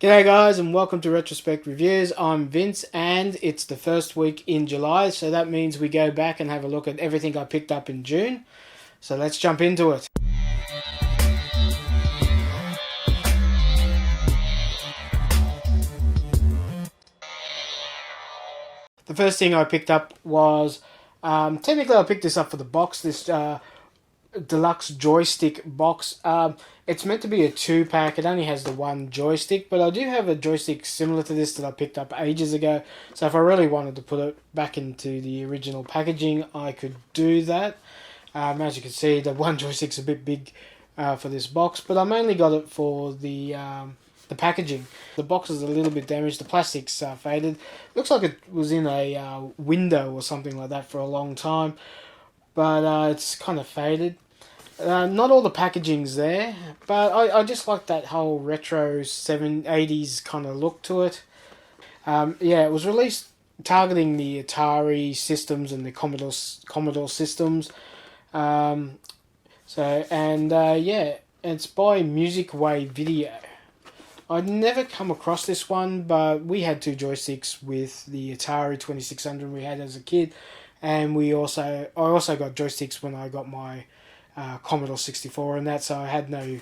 G'day guys and welcome to Retrospect Reviews. I'm Vince and it's the first week in July, so that means we go back and have a look at everything I picked up in June. So let's jump into it. The first thing I picked up was, technically I picked this up for the box, this deluxe joystick box. It's meant to be a 2-pack. It only has the one joystick, but I do have a joystick similar to this that I picked up ages ago. So if I really wanted to put it back into the original packaging, I could do that. As you can see, the one joystick's a bit big for this box, but I mainly got it for the packaging. The box is a little bit damaged. The plastic's faded. Looks like it was in a window or something like that for a long time, but it's kind of faded. Not all the packaging's there, but I just like that whole retro 80s kind of look to it. Yeah, it was released targeting the Atari systems and the Commodore systems. Yeah, it's by Music Way Video. I'd never come across this one, but we had two joysticks with the Atari 2600 we had as a kid, and I also got joysticks when I got my Commodore 64 and that, so I had no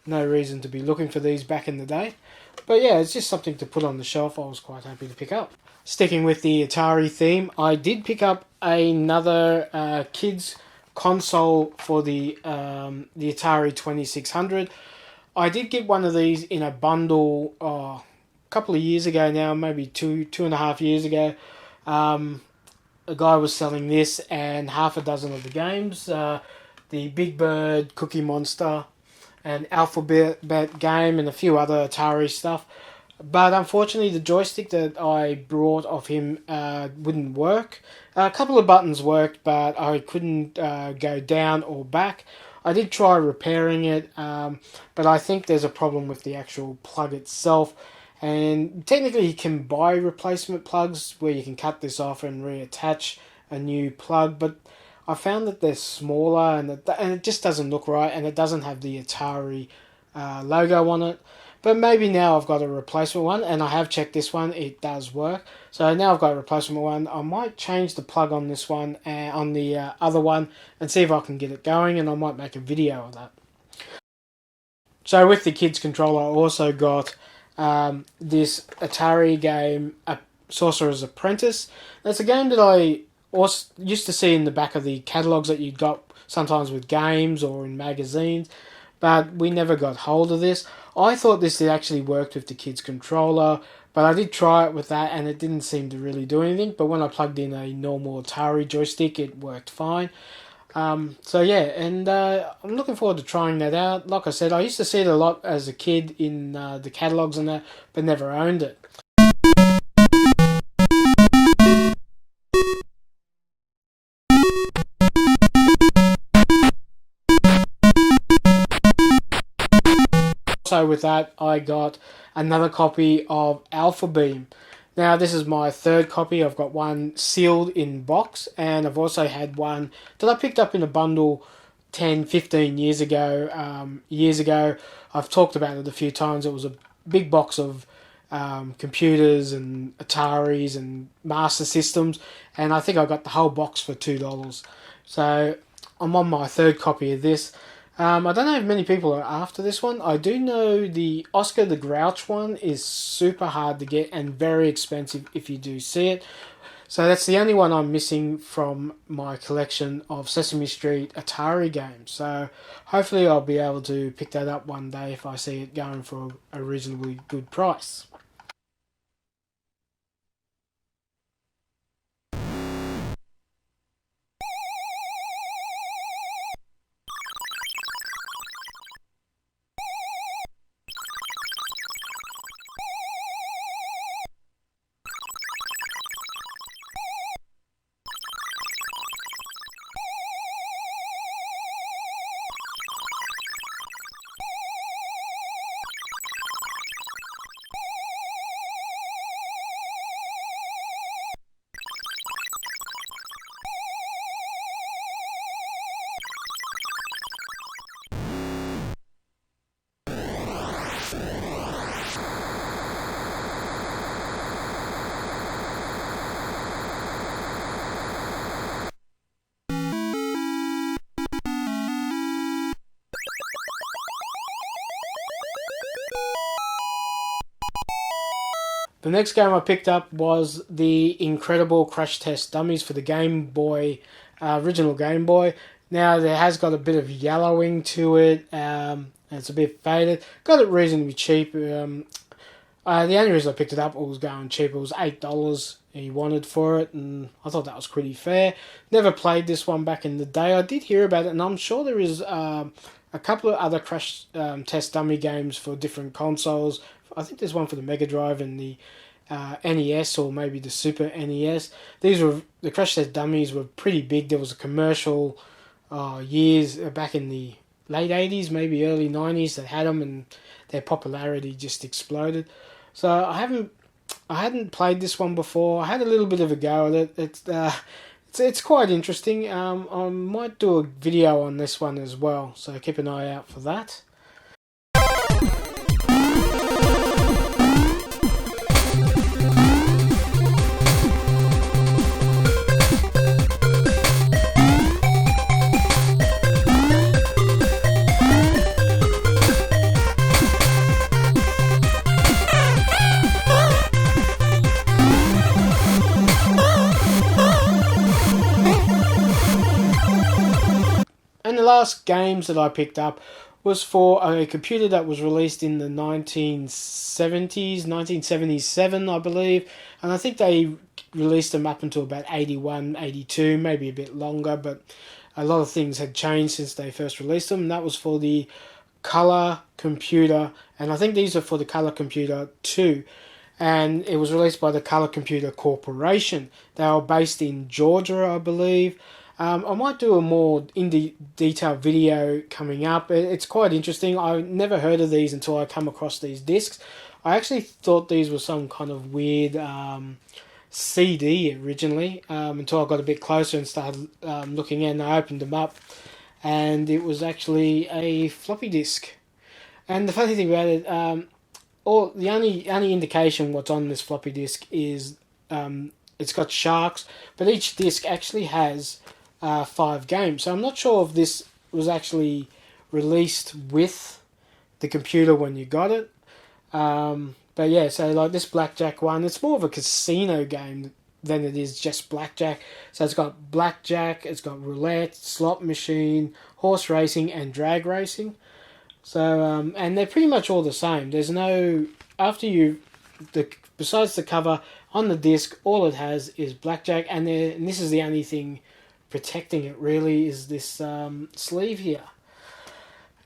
reason to be looking for these back in the day. But yeah, it's just something to put on the shelf. I was quite happy to pick up. Sticking with the Atari theme, I did pick up another kids console for the Atari 2600. I did get one of these in a bundle a couple of years ago now, maybe two and a half years ago. A guy was selling this and half a dozen of the games. The Big Bird, Cookie Monster, an Alphabet game, and a few other Atari stuff. But unfortunately, the joystick that I brought of him wouldn't work. A couple of buttons worked, but I couldn't go down or back. I did try repairing it, but I think there's a problem with the actual plug itself. And technically, you can buy replacement plugs where you can cut this off and reattach a new plug, but I found that they're smaller and it just doesn't look right, and it doesn't have the Atari logo on it. But maybe now I've got a replacement one, and I have checked this one, it does work. So now I've got a replacement one. I might change the plug on this one and on the other one and see if I can get it going, and I might make a video of that. So with the kids controller, I also got this Atari game, Sorcerer's Apprentice. That's a game that I also used to see in the back of the catalogs that you got sometimes with games or in magazines, but we never got hold of this. I thought this actually worked with the kids controller, but I did try it with that and it didn't seem to really do anything. But when I plugged in a normal Atari joystick, it worked fine. So yeah, and I'm looking forward to trying that out. Like I said, I used to see it a lot as a kid in the catalogs and that, but never owned it. So with that, I got another copy of Alpha Beam. Now this is my third copy. I've got one sealed in box, and I've also had one that I picked up in a bundle 10, 15 years ago. I've talked about it a few times. It was a big box of computers and Ataris and Master Systems, and I think I got the whole box for $2. So I'm on my third copy of this. I don't know if many people are after this one. I do know the Oscar the Grouch one is super hard to get and very expensive if you do see it. So that's the only one I'm missing from my collection of Sesame Street Atari games. So hopefully I'll be able to pick that up one day if I see it going for a reasonably good price. The next game I picked up was the incredible Crash Test Dummies for the Game Boy, original Game Boy. Now, there has got a bit of yellowing to it, and it's a bit faded. Got it reasonably cheap. The only reason I picked it up, it was going cheap. It was $8 he wanted for it, and I thought that was pretty fair. Never played this one back in the day. I did hear about it, and I'm sure there is a couple of other Crash Test Dummy games for different consoles. I think there's one for the Mega Drive and the NES, or maybe the Super NES. The Crash Test Dummies were pretty big. There was a commercial years back in the late 80s, maybe early 90s that had them, and their popularity just exploded. So I hadn't played this one before. I had a little bit of a go at it. It's quite interesting. I might do a video on this one as well, so keep an eye out for that. And the last games that I picked up was for a computer that was released in the 1970s, 1977, I believe. And I think they released them up until about 81, 82, maybe a bit longer, but a lot of things had changed since they first released them. And that was for the Color Computer, and I think these are for the Color Computer 2. And it was released by the Color Computer Corporation. They were based in Georgia, I believe. I might do a more detailed video coming up. It's quite interesting. I never heard of these until I come across these discs. I actually thought these were some kind of weird CD originally, until I got a bit closer and started looking in. I opened them up, and it was actually a floppy disk. And the funny thing about it, the only indication what's on this floppy disk is it's got sharks, but each disc actually has 5 games. So I'm not sure if this was actually released with the computer when you got it. But yeah, so like this blackjack one, it's more of a casino game than it is just blackjack. So it's got blackjack, it's got roulette, slot machine, horse racing, and drag racing. So and they're pretty much all the same. There's no besides the cover on the disc, all it has is blackjack, and this is the only thing protecting it really is this sleeve here.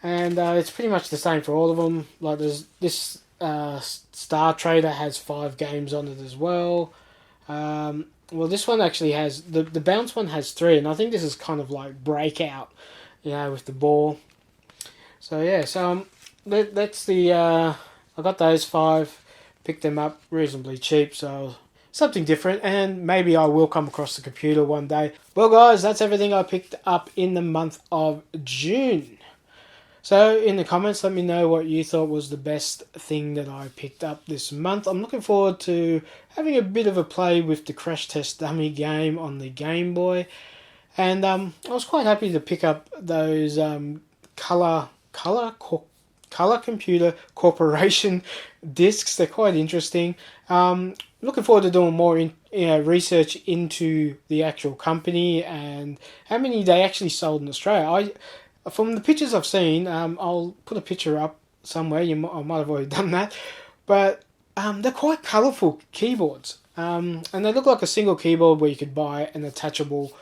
And it's pretty much the same for all of them. Like there's this Star Trader has 5 games on it as well. Well, this one actually has the bounce one has 3, and I think this is kind of like Breakout, with the ball. So yeah, so that's the I got those 5, picked them up reasonably cheap, so something different, and maybe I will come across the computer one day. Well guys, that's everything I picked up in the month of June. So in the comments, let me know what you thought was the best thing that I picked up this month. I'm looking forward to having a bit of a play with the Crash Test Dummy game on the Game Boy. And I was quite happy to pick up those Color Computer Corporation discs. They're quite interesting. Looking forward to doing more research into the actual company and how many they actually sold in Australia. From the pictures I've seen, I'll put a picture up somewhere. I might have already done that, but they're quite colourful keyboards, and they look like a single keyboard where you could buy an attachable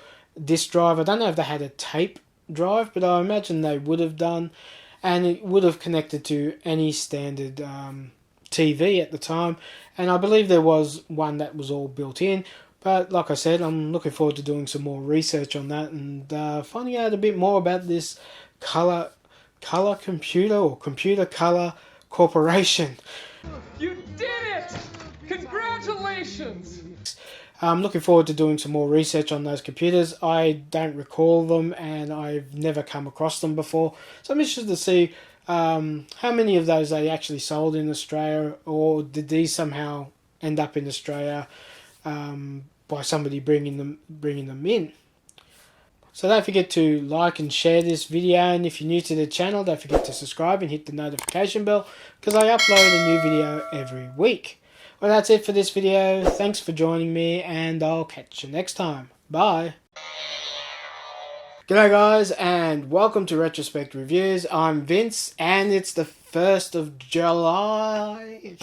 disk drive. I don't know if they had a tape drive, but I imagine they would have done, and it would have connected to any standard TV at the time, and I believe there was one that was all built in. But like I said, I'm looking forward to doing some more research on that and finding out a bit more about this color computer or Computer Color Corporation. You did it! Congratulations! I'm looking forward to doing some more research on those computers. I don't recall them, and I've never come across them before. So I'm interested to see how many of those they actually sold in Australia, or did these somehow end up in Australia by somebody bringing them in. So don't forget to like and share this video, and if you're new to the channel, don't forget to subscribe and hit the notification bell, because I upload a new video every week. Well, that's it for this video. Thanks for joining me, and I'll catch you next time. Bye. G'day guys, and welcome to Retrospect Reviews. I'm Vince, and it's the 1st of July.